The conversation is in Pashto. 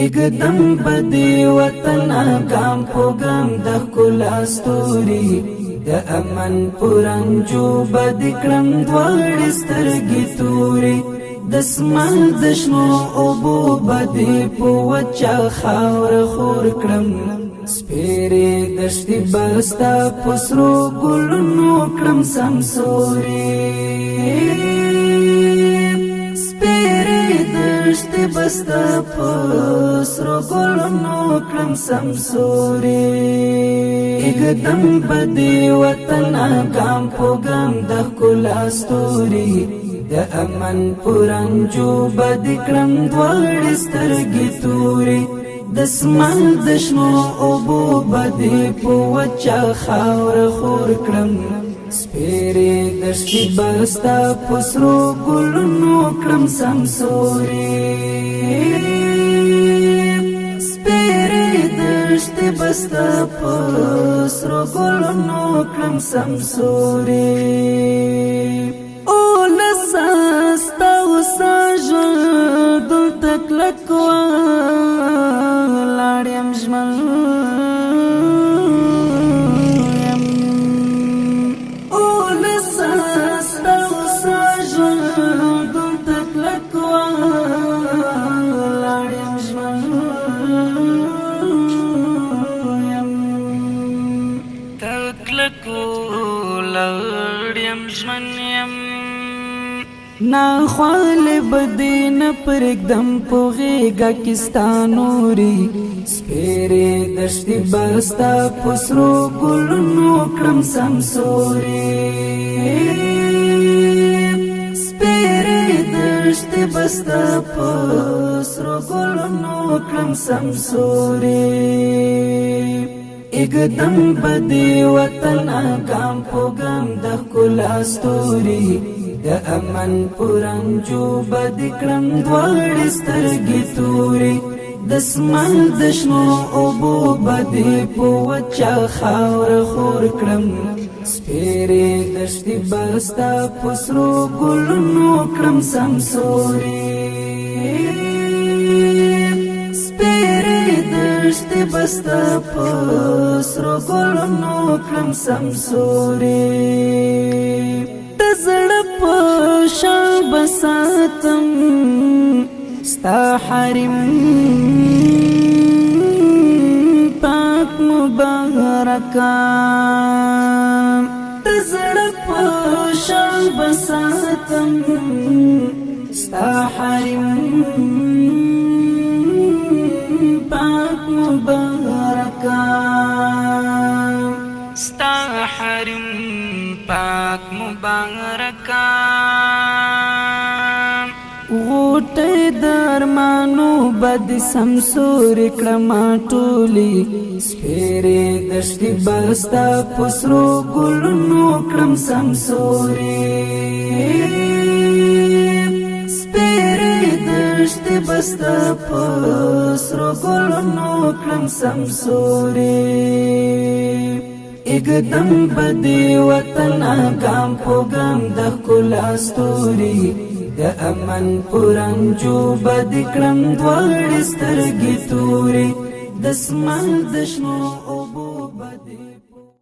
اقدم بدی وطن گام پو گام د ښکلا ستوري د امن پرنجو بد کړم دواړې سترګې تورې د اسمان د شنو اوبو بدې په وچه خاوره خور کړم سپېرې دښتې به ستا په سرو ګلونو کړم سمسورې سپېرې دښتې به ستا په سرو ګلونو کړم سمسورې اقدم بدې وطنه ګام په ګام د ښکلا ستوري د امن پرنجو بد کړم دواړې سترګې تورې د اسمان د شنو اوبو بدې په وچه خاوره خور کړم سپېرې دښتې به ستا په سرو ګلونو کړم سمسورې سپېرې دښتې به ستا په سرو ګلونو کړم سمسورې ستا وسا ژوند دلته کلک ولاړ یم ژمن یم ستا وسا ژوند دلته کلک ولاړ یم ژمن یم کلک ولاړ یم ژمن یم نا خوال بدی نه پرېږدم په غېږه کې ستا نوري سپېرې دښتې به ستا په سرو ګلونو کړم سمسورې سپېرې دښتې به ستا په سرو ګلونو کړم سمسورې اقدم بدې وطنه ګام په ګام د ښکلا ستوري د امن پرنجو بد کړم دواړې سترګې تورې د اسمان د شنو اوبو بدې په وچه خاوره خور کړم سپېرې دښتې به ستا په سرو ګلونو کړم سمسورې سپېرې دښتې به ستا په سرو ګلونو کړم سمسورې زړه په شان بساتم ستا حرم پاک مبارکا زړه په شان بساتم ستا حرم پاک مبارکا ستا حرم پاک مبارکا غوټې درمانو بد سمسور کړم ټولې سپېرې دښتې به ستا په سرو ګلونو کړم سمسورې سپېرې دښتې به ستا په سرو ګلونو کړم سمسورې اقدم بدې وطنه ګام په ګام د ښکلا ستوري د امن پرنجو بد کړم دواړې سترګې تورې د اسمان د شنو